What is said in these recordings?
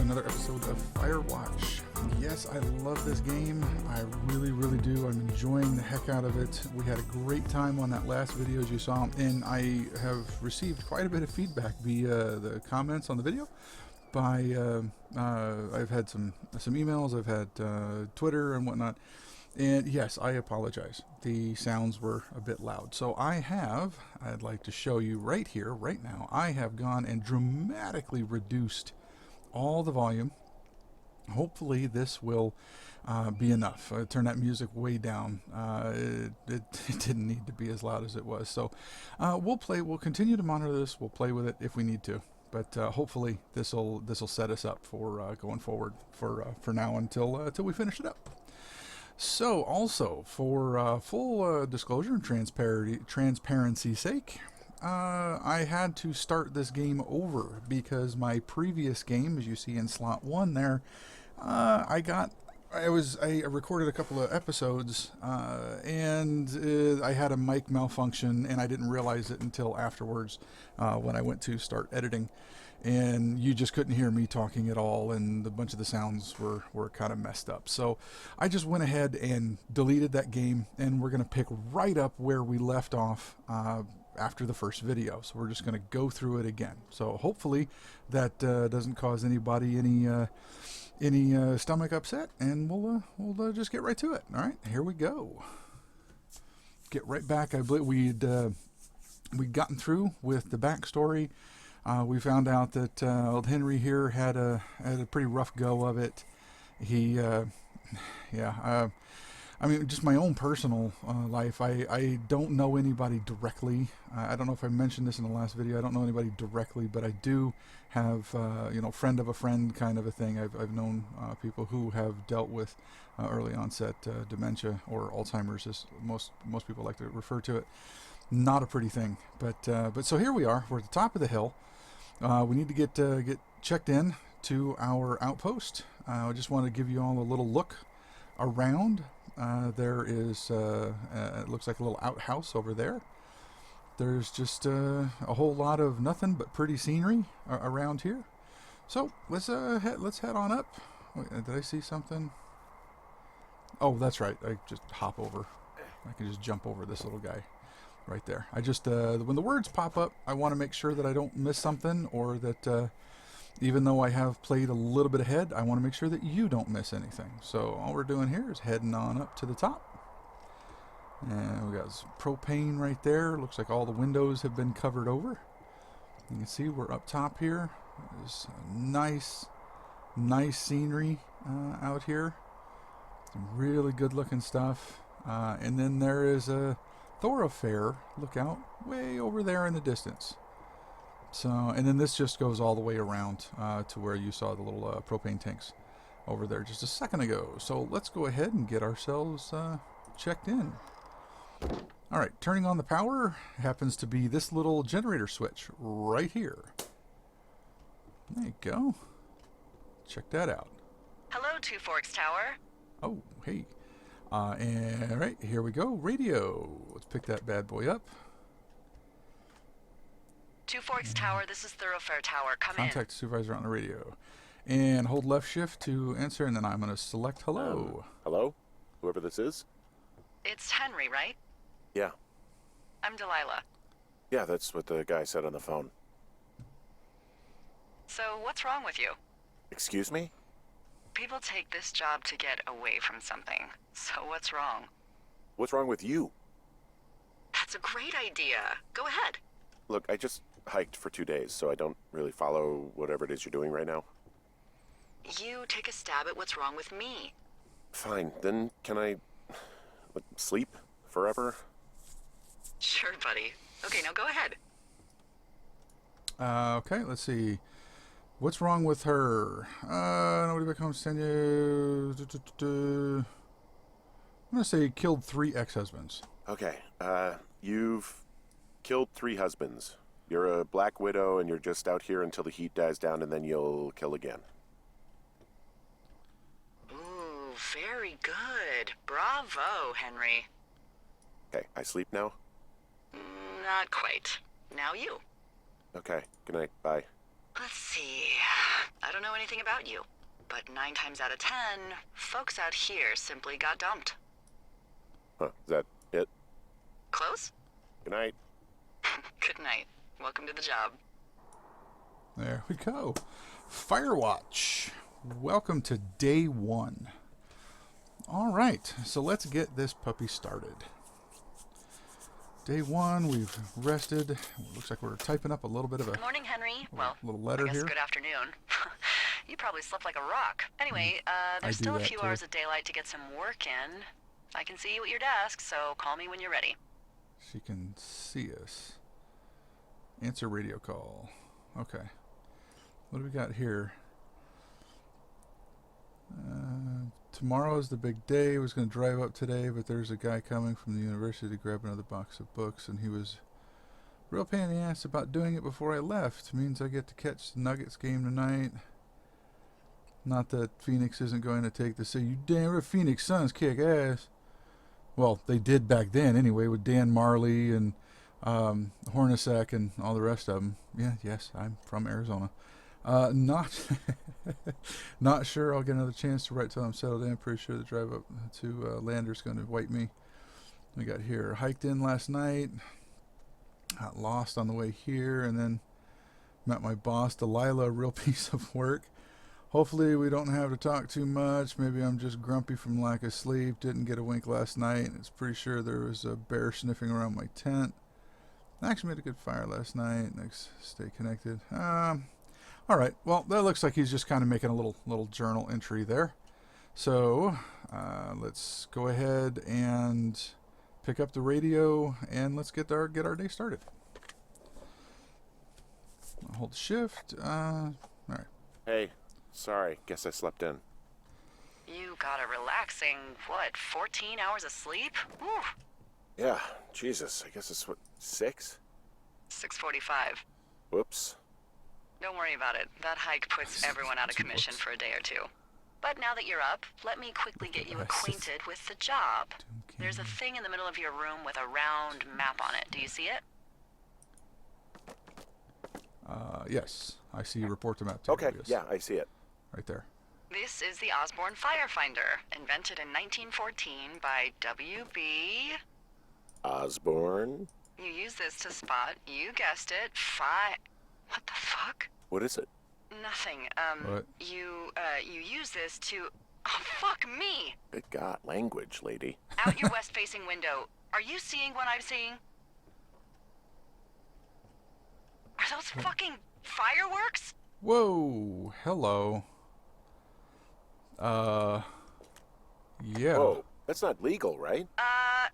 another episode of Firewatch. Yes, I love this game. I really, really do. I'm enjoying the heck out of it. We had a great time on that last video, as you saw, and I have received quite a bit of feedback via the comments on the video. I've had some emails, I've had Twitter and whatnot. And yes, I apologize. The sounds were a bit loud. So I'd like to show you right here, right now, I have gone and dramatically reduced all the volume. Hopefully this will be enough. Turn that music way down. It didn't need to be as loud as it was. So we'll continue to monitor this. We'll play with it if we need to. But hopefully this will set us up for going forward for now until we finish it up. So, also, for full disclosure and transparency's sake, I had to start this game over because my previous game, as you see in slot 1 there, I recorded a couple of episodes, and I had a mic malfunction, and I didn't realize it until afterwards when I went to start editing. And you just couldn't hear me talking at all, and a bunch of the sounds were kind of messed up. So I just went ahead and deleted that game, and we're going to pick right up where we left off after the first video. So we're just going to go through it again. So hopefully that doesn't cause anybody any stomach upset, and we'll just get right to it. All right, here we go. Get right back. I believe we'd gotten through with the backstory. We found out that old Henry here had a pretty rough go of it. I mean, just my own personal life. I don't know anybody directly. I don't know if I mentioned this in the last video. I don't know anybody directly, but I do have, friend of a friend kind of a thing. I've known people who have dealt with early onset dementia, or Alzheimer's, as most people like to refer to it. Not a pretty thing, but so here we are. We're at the top of the hill. We need to get checked in to our outpost. I just want to give you all a little look around. There is it looks like a little outhouse over there. There's just a whole lot of nothing but pretty scenery around here. So let's head on up. Wait, did I see something? Oh, that's right. I just hop over. I can just jump over this little guy right there. I just when the words pop up, I want to make sure that I don't miss something, or that even though I have played a little bit ahead, I want to make sure that you don't miss anything. So all we're doing here is heading on up to the top, and we got some propane right there. Looks like all the windows have been covered over. You can see we're up top here. There's nice scenery out here. Some really good looking stuff, and then there is a thoroughfare lookout way over there in the distance. So, and then this just goes all the way around to where you saw the little propane tanks over there just a second ago. So let's go ahead and get ourselves checked in. All right, turning on the power happens to be this little generator switch right here. There you go. Check that out. Hello, Two Forks Tower. Oh, hey. And all right, here we go. Radio. Let's pick that bad boy up. Two Forks Tower, this is Thoroughfare Tower. Come in. Contact the supervisor on the radio. And hold left shift to answer, and then I'm going to select hello. Hello? Whoever this is? It's Henry, right? Yeah. I'm Delilah. Yeah, that's what the guy said on the phone. So, what's wrong with you? Excuse me? People take this job to get away from something. So, what's wrong? What's wrong with you? That's a great idea. Go ahead. Look, I just hiked for 2 days, so I don't really follow whatever it is you're doing right now. You take a stab at what's wrong with me. Fine, then can I sleep forever? Sure, buddy. Okay, now go ahead. Okay, let's see. What's wrong with her? Nobody becomes tenure. I'm going to say killed 3 ex-husbands. Okay, you've killed 3 husbands. You're a black widow, and you're just out here until the heat dies down, and then you'll kill again. Ooh, very good. Bravo, Henry. Okay, I sleep now? Not quite. Now you. Okay, good night, bye. Let's see. I don't know anything about you, but 9 times out of 10, folks out here simply got dumped. Huh, is that it? Close? Good night. Good night. Welcome to the job. There we go. Firewatch. Welcome to day 1. All right, so let's get this puppy started. Day 1, we've rested. Looks like we're typing up a little bit of a Good morning, Henry. Well, little letter I guess here. good afternoon. You probably slept like a rock. Anyway, there's do still a that few too. hours of daylight to get some work in. I can see you at your desk, so call me when you're ready. She can see us. Answer radio call. Okay. What do we got here? Tomorrow is the big day. I was going to drive up today, but there's a guy coming from the university to grab another box of books, and he was real pain in the ass about doing it before I left. Means I get to catch the Nuggets game tonight. Not that Phoenix isn't going to take the city. You damn right, Phoenix Suns kick ass. Well, they did back then anyway, with Dan Marley and Hornacek and all the rest of them. Yeah, yes, I'm from Arizona. Not not sure I'll get another chance to write till I'm settled in. Pretty sure the drive up to Lander's going to wipe me. We got here. Hiked in last night. Got lost on the way here, and then met my boss, Delilah. A real piece of work. Hopefully we don't have to talk too much. Maybe I'm just grumpy from lack of sleep. Didn't get a wink last night. It's pretty sure there was a bear sniffing around my tent. Actually made a good fire last night. Next, stay connected. All right. Well, that looks like he's just kind of making a little journal entry there. So let's go ahead and pick up the radio and let's get our day started. I'll hold shift. All right. Hey, sorry. Guess I slept in. You got a relaxing, 14 hours of sleep? Whew. Yeah, Jesus. I guess it's 6? 6:45. Whoops. Don't worry about it. That hike puts everyone out of commission for a day or two. But now that you're up, let me quickly get you acquainted with the job. There's a thing in the middle of your room with a round map on it. Do you see it? Yes, I see report to map table. Okay, Yes. yeah, I see it. Right there. This is the Osborne Firefinder, invented in 1914 by W.B. Osborne? You use this to spot, you guessed it, What the fuck? What is it? Nothing. What? You use this to... Oh, fuck me! Good God, language, lady. Out your west-facing window. Are you seeing what I'm seeing? Are those fucking fireworks? Whoa. Hello. Yeah. Whoa, that's not legal, right?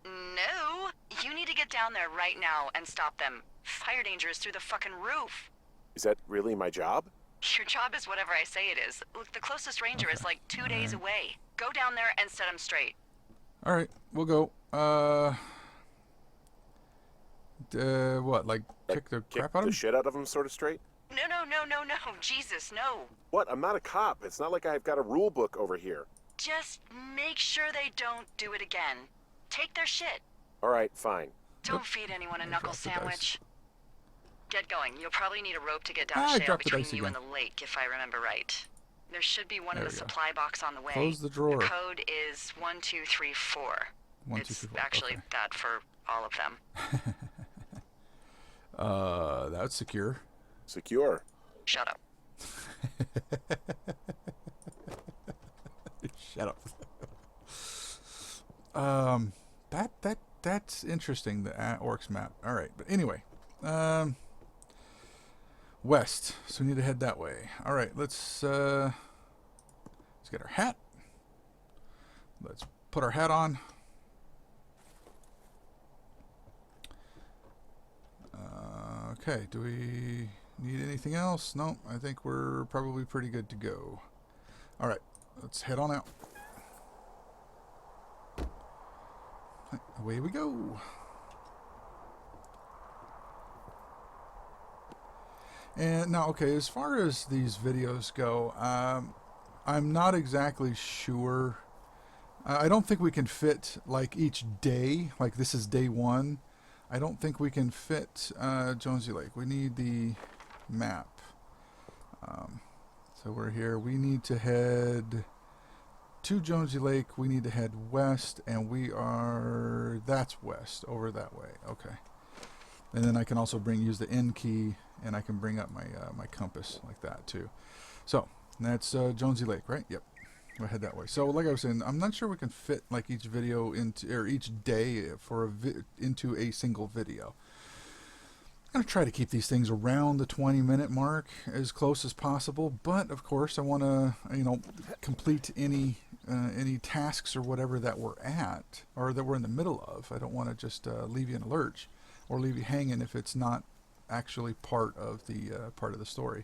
No. You need to get down there right now and stop them. Fire danger is through the fucking roof. Is that really my job? Your job is whatever I say it is. Look, the closest ranger is like 2 days away. Go down there and set him straight. All right, we'll go. What? Like kick the crap out of the him? shit out of him sort of straight? No. Jesus, no. What? I'm not a cop. It's not like I've got a rule book over here. Just make sure they don't do it again. Take their shit. All right, fine. Don't feed anyone a knuckle dropped the dice. sandwich. Get going. You'll probably need a rope to get down I the shale dropped the between dice you and again. the lake, if I remember right. There should be one There in the we go. supply box on the way. Close the drawer. The code is 1234. 1, 2, It's 3, 4. actually Okay. that for all of them. That's secure. Secure. Shut up. Shut up. That's interesting. The Orcs map. All right, but anyway, west. So we need to head that way. All right, let's get our hat. Let's put our hat on. Okay. Do we need anything else? No. I think we're probably pretty good to go. All right. Let's head on out. Away we go. And now, okay, as far as these videos go, I'm not exactly sure. I don't think we can fit like each day. Like this is day 1. I don't think we can fit Jonesy Lake. We need the map. So we're here. We need to head to Jonesy Lake. We need to head west, and we are... That's west, over that way. Okay. And then I can also use the N key, and I can bring up my my compass like that too. So that's Jonesy Lake, right? Yep. We'll head that way. So like I was saying, I'm not sure we can fit like each video into, or each day for into a single video. I'm going to try to keep these things around the 20-minute mark as close as possible, but of course I want to, you know, complete any tasks or whatever that we're at, or that we're in the middle of. I don't want to just leave you in a lurch or leave you hanging if it's not actually part of the story.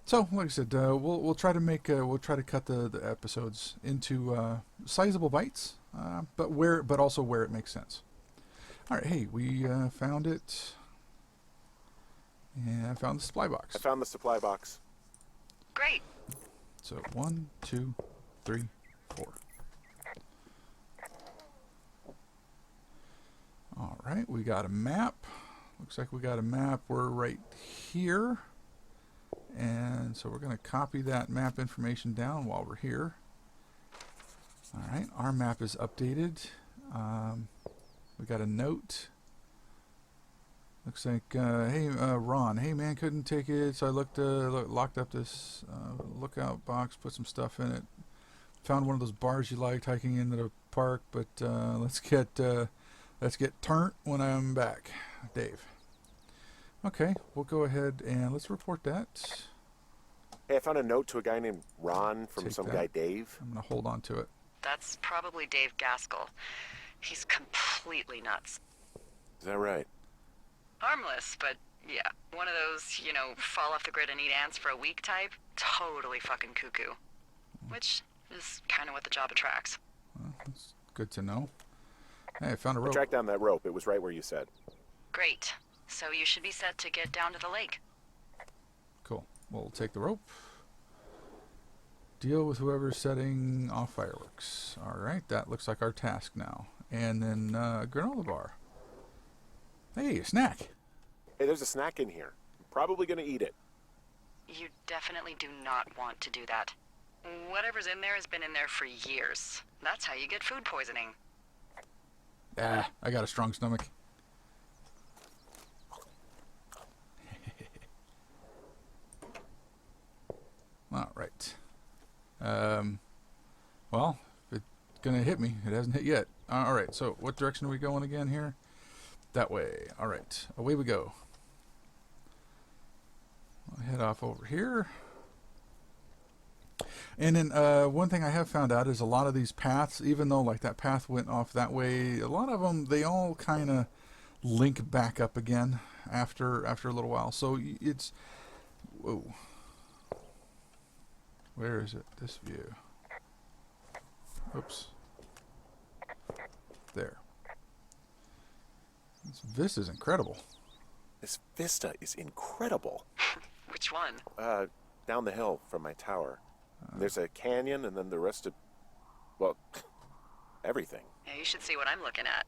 So, like I said, we'll try to make we'll try to cut the episodes into sizable bites, but also where it makes sense. All right, hey, we found it. Yeah, I found the supply box. I found the supply box. Great. So 1, 2, 3, 4. All right, we got a map. Looks like we got a map. We're right here. And so we're going to copy that map information down while we're here. All right, our map is updated. We got a note. Looks like, hey, Ron, hey man, couldn't take it, so I locked up this lookout box, put some stuff in it. Found one of those bars you liked hiking into the park, but let's get turnt when I'm back, Dave. Okay, we'll go ahead and let's report that. Hey, I found a note to a guy named Ron from some guy Dave. I'm gonna hold on to it. That's probably Dave Gaskell. He's completely nuts. Is that right? Harmless, but yeah. One of those, you know, fall off the grid and eat ants for a week type. Totally fucking cuckoo. Which is kind of what the job attracts. Well, that's good to know. Hey, I found a rope. I tracked down that rope. It was right where you said. Great. So you should be set to get down to the lake. Cool. We'll take the rope. Deal with whoever's setting off fireworks. Alright, that looks like our task now. And then granola bar. Hey, a snack. Hey, there's a snack in here. I'm probably going to eat it. You definitely do not want to do that. Whatever's in there has been in there for years. That's how you get food poisoning. Ah, I got a strong stomach. Alright. Well, it's going to hit me. It hasn't hit yet. Alright, so what direction are we going again here? That way. Alright, away we go. I'll head off over here. And then one thing I have found out is a lot of these paths, even though like that path went off that way, a lot of them, they all kind of link back up again after a little while. So it's... Whoa. Where is it? This view. Oops. There. This vista is incredible. This vista is incredible. Which one? Down the hill from my tower. There's a canyon and then the rest of... Well, everything. Yeah, you should see what I'm looking at.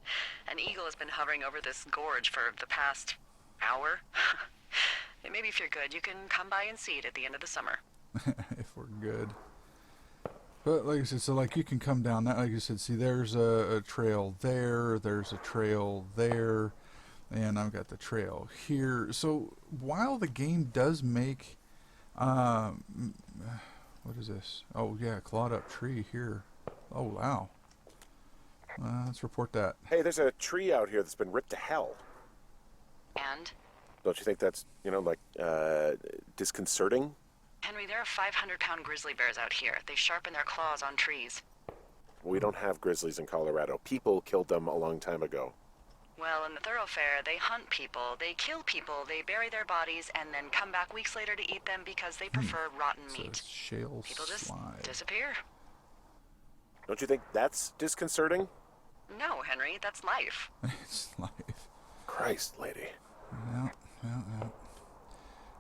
An eagle has been hovering over this gorge for the past hour. And maybe if you're good, you can come by and see it at the end of the summer. If we're good. But like I said, so like you can come down that, like I said, see there's a trail there, there's a trail there, and I've got the trail here. So while the game does make, what is this? Oh yeah, clawed up tree here. Oh wow. Let's report that. Hey, there's a tree out here that's been ripped to hell. And? Don't you think that's, you know, like, disconcerting? Henry, there are 500-pound grizzly bears out here. They sharpen their claws on trees. We don't have grizzlies in Colorado. People killed them a long time ago. Well, in the thoroughfare, they hunt people, they kill people, they bury their bodies, and then come back weeks later to eat them because they prefer rotten meat. Shale People just slide. disappear. Don't you think that's disconcerting? No, Henry, that's life. It's life. Christ, lady. Yeah.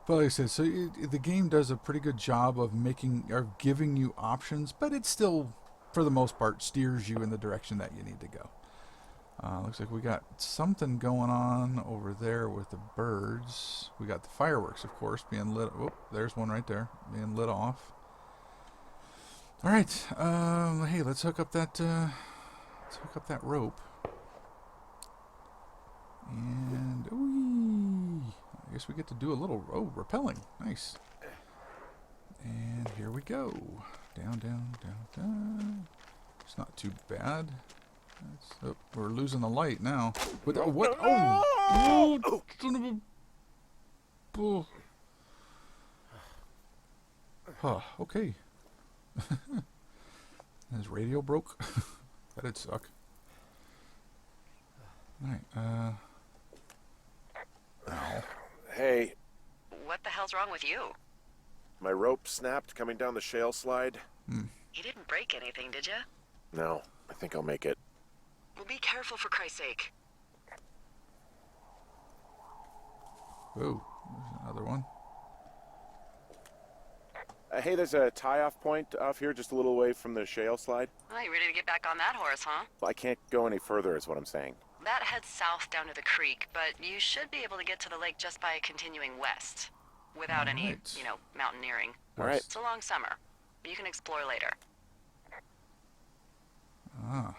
But like I said, so the game does a pretty good job of giving you options, but it still, for the most part, steers you in the direction that you need to go. Looks like we got something going on over there with the birds. We got the fireworks, of course, being lit. Oh, there's one right there, being lit off. All right. Hey, let's hook up that rope. And ooh, I guess we get to do a little rappelling. Nice. And here we go. Down, down, down, down. It's not too bad. Oh, we're losing the light now. What? Oh, what? Oh, son of a... Oh. Huh, okay. His radio broke. That'd suck. Alright, ow. Hey, What the hell's wrong with you? my rope snapped coming down the shale slide. You didn't break anything, did you? No, I think I'll make it. Well, be careful for Christ's sake. Whoa, there's another one. Hey, there's a tie-off point off here just a little away from the shale slide. Oh, you ready to get back on that horse, huh? Well, I can't go any further is what I'm saying. That heads south down to the creek, but you should be able to get to the lake just by continuing west. Without any, Right. mountaineering. All right. It's a long summer. You can explore later. Ah.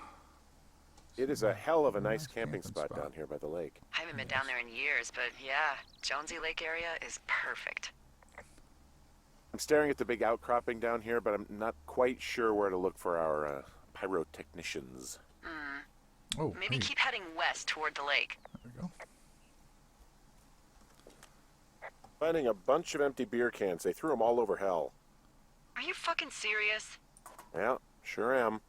It is a hell of a nice camping spot down here by the lake. I haven't been down there in years, but yeah, Jonesy Lake area is perfect. I'm staring at the big outcropping down here, but I'm not quite sure where to look for our pyrotechnicians. Oh, Maybe hey, keep heading west toward the lake. there we go. Finding a bunch of empty beer cans. They threw them all over hell. Are you fucking serious? Yeah, sure am.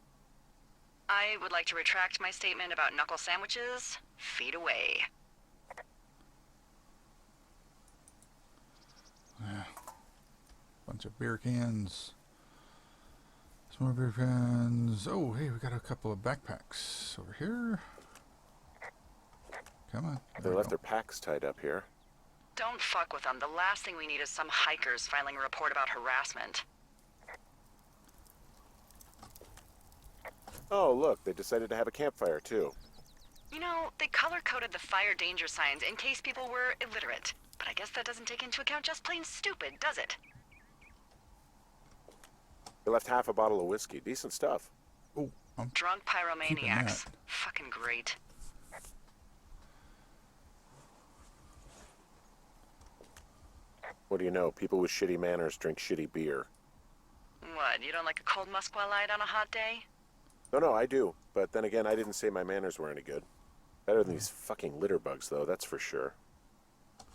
I would like to retract my statement about knuckle sandwiches. Feet away. Bunch of beer cans. Some more beer cans. Oh, hey, we got a couple of backpacks over here. Come on. They there we left go. their packs tied up here. Don't fuck with them. The last thing we need is some hikers filing a report about harassment. Oh, look, they decided to have a campfire, too. You know, they color-coded the fire danger signs in case people were illiterate. But I guess that doesn't take into account just plain stupid, does it? They left half a bottle of whiskey. Decent stuff. Oh, I'm Drunk keeping pyromaniacs. that. Fucking great. What do you know? People with shitty manners drink shitty beer. What, you don't like a cold Musqua Light on a hot day? No, I do. But then again, I didn't say my manners were any good. Better than these fucking litter bugs, though, that's for sure.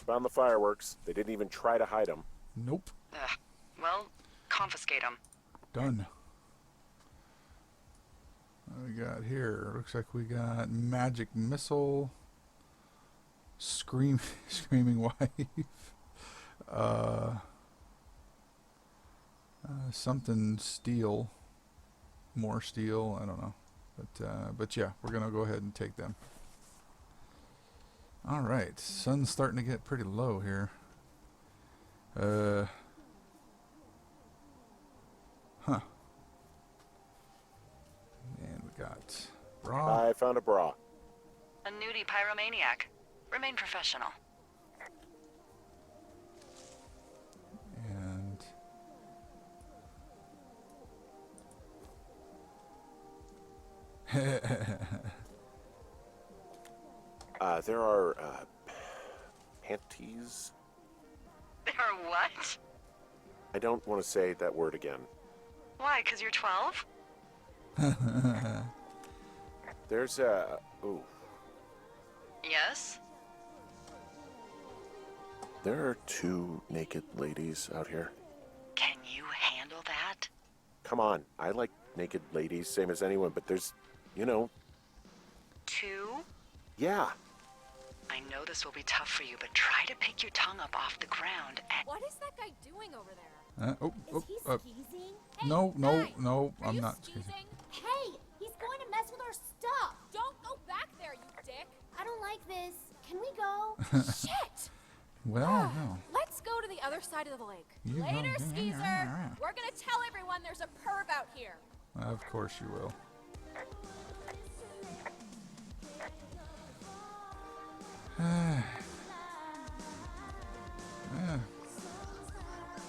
Found the fireworks. They didn't even try to hide them. Nope. Ugh. Well, confiscate them. Done. What we got here? Looks like we got magic missile. Screaming wife. Something steel. More steel. I don't know. But yeah, we're gonna go ahead and take them. All right. Sun's starting to get pretty low here. Huh. And we got bra. I found a bra. A nudie pyromaniac. Remain professional. And There are, panties? There are what? I don't want to say that word again. Why, 'cause you're 12? There's ooh. Yes? There are 2 naked ladies out here. Can you handle that? Come on, I like naked ladies, same as anyone, but there's, 2? yeah. I know this will be tough for you, but try to pick your tongue up off the ground and... What is that guy doing over there? oh, Is he oh, skeezing? Hey, no, guy, no, are I'm you not skeezing? skeezing. Hey, he's going to mess with our stuff. Don't go back there, you dick. I don't like this. Can we go? Shit! Well, no. Let's go to the other side of the lake. You go. Later, Yeah, skeezer. yeah. We're gonna tell everyone there's a perv out here. Of course you will.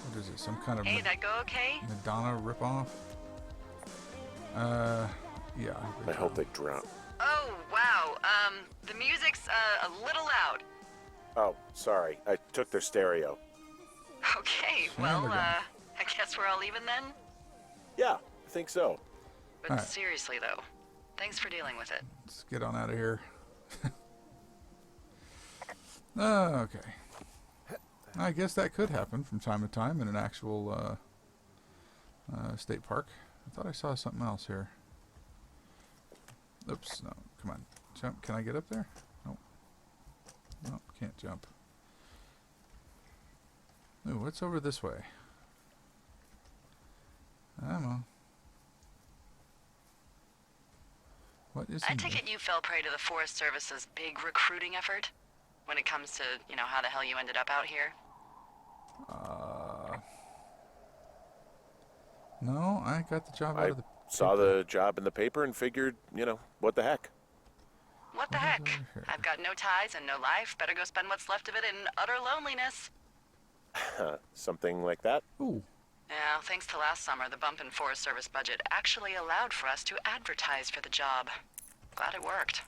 What is it? Some kind of Hey, that go okay? Madonna ripoff? Yeah. I hope they drown. Oh, wow. The music's, a little loud. Oh, sorry. I took their stereo. Okay, Yeah, well, they're gone. I guess we're all even then? Yeah, I think so. But All right. seriously, though, thanks for dealing with it. Let's get on out of here. Okay. I guess that could happen from time to time in an actual state park. I thought I saw something else here. Oops, no, come on. Jump. Can I get up there? Nope. Nope, can't jump. Ooh, what's over this way? I don't know. What is I in take there? it you fell prey to the Forest Service's big recruiting effort? When it comes to, you know, how the hell you ended up out here? No, I got the job out I of the saw paper. the job in the paper and figured, what the heck? What the What is heck? over here? I've got no ties and no life. Better go spend what's left of it in utter loneliness. Something like that? Ooh, Yeah, thanks to last summer, the bump in Forest Service budget actually allowed for us to advertise for the job. Glad it worked.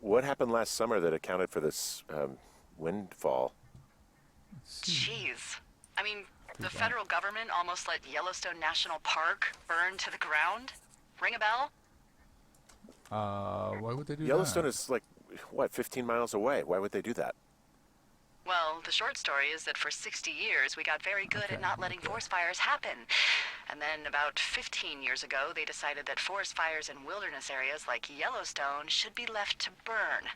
What happened last summer that accounted for this windfall? let's see. Jeez. I mean, the Goodbye. federal government almost let Yellowstone National Park burn to the ground. Ring a bell? Why would they do Yellowstone that? is 15 miles away. Why would they do that? Well, the short story is that for 60 years, we got very good Okay, at not letting okay. forest fires happen. And then about 15 years ago, they decided that forest fires in wilderness areas like Yellowstone should be left to burn.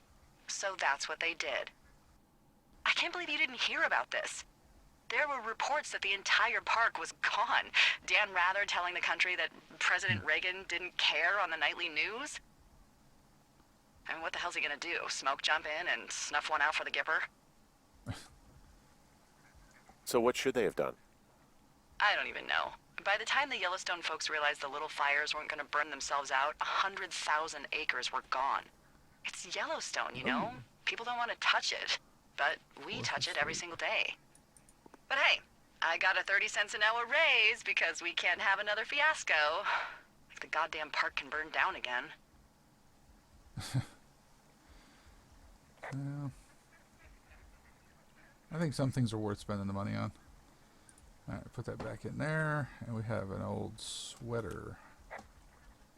So that's what they did. I can't believe you didn't hear about this. There were reports that the entire park was gone. Dan Rather telling the country that President Reagan didn't care on the nightly news. I mean, what the hell's he gonna do? Smoke jump in and snuff one out for the Gipper? So what should they have done? I don't even know. By the time the Yellowstone folks realized the little fires weren't gonna burn themselves out, 100,000 acres were gone. It's Yellowstone, you know? People don't want to touch it. But we touch it every single day. But hey, I got a 30 cents an hour raise because we can't have another fiasco. Like the goddamn park can burn down again. Yeah. I think some things are worth spending the money on. Alright, put that back in there. And we have an old sweater.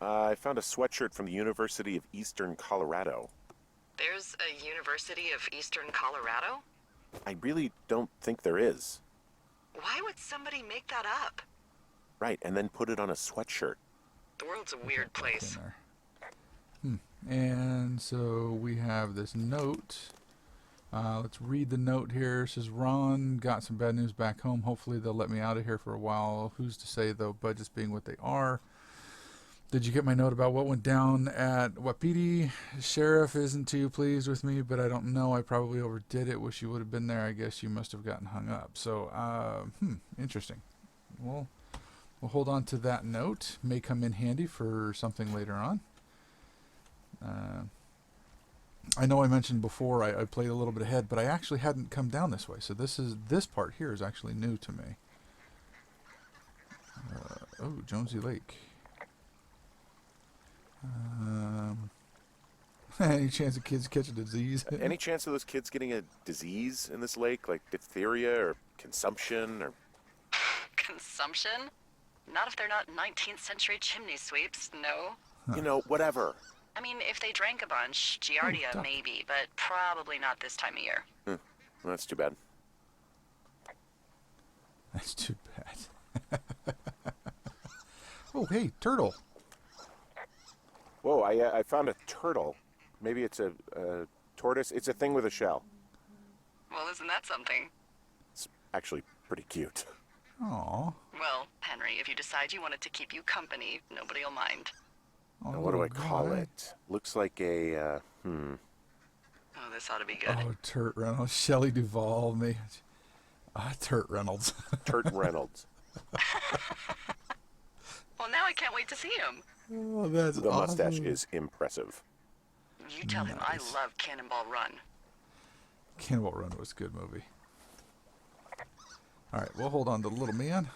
I found a sweatshirt from the University of Eastern Colorado. There's a University of Eastern Colorado? I really don't think there is. Why would somebody make that up? Right, and then put it on a sweatshirt. The world's a Put weird that back in place. there. And so we have this note. Let's read the note here. It says, Ron, got some bad news back home. Hopefully they'll let me out of here for a while. Who's to say, though, budgets being what they are. Did you get my note about what went down at Wapiti? Sheriff isn't too pleased with me, but I don't know. I probably overdid it. Wish you would have been there. I guess you must have gotten hung up. So, interesting. We'll hold on to that note. May come in handy for something later on. I know I mentioned before I played a little bit ahead, but I actually hadn't come down this way. So this part here is actually new to me. Jonesy Lake. Any chance of kids catching a disease? Any chance of those kids getting a disease in this lake, like diphtheria or consumption or... Consumption? Not if they're not 19th century chimney sweeps, no. Whatever. I mean, if they drank a bunch, Giardia duck. maybe, but probably not this time of year. Well, that's too bad. That's too bad. Oh, hey, turtle. Whoa, I found a turtle. Maybe it's a tortoise. It's a thing with a shell. Well, isn't that something? It's actually pretty cute. Aw. Well, Henry, if you decide you want it to keep you company, nobody'll mind. Now, what do I call it? Looks like a, Oh, this ought to be good. Oh, Turt Reynolds. Shelley Duvall. Turt Reynolds. Turt Reynolds. Well, now I can't wait to see him. Oh, that's The mustache awesome. is impressive. You tell him I Nice. love Cannonball Run. Cannonball Run was a good movie. All right, we'll hold on to the little man.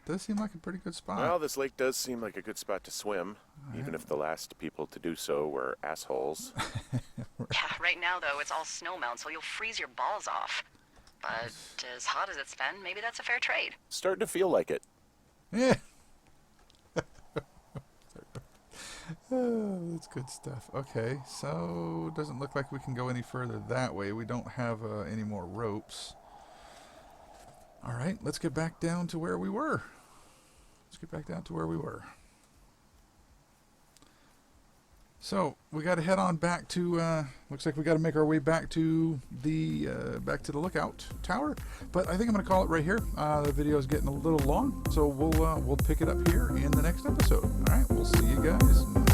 Does seem like a pretty good spot. Well, this lake does seem like a good spot to swim, even if the last people to do so were assholes. Yeah, right now, though, it's all snowmelt, so you'll freeze your balls off. But as hot as it's been, maybe that's a fair trade. Starting to feel like it. Yeah. Oh, that's good stuff. Okay, so doesn't look like we can go any further that way. We don't have any more ropes. All right, let's get back down to where we were. So we got to head on back to. Looks like we got to make our way back to the lookout tower. But I think I'm going to call it right here. The video is getting a little long, so we'll pick it up here in the next episode. All right, we'll see you guys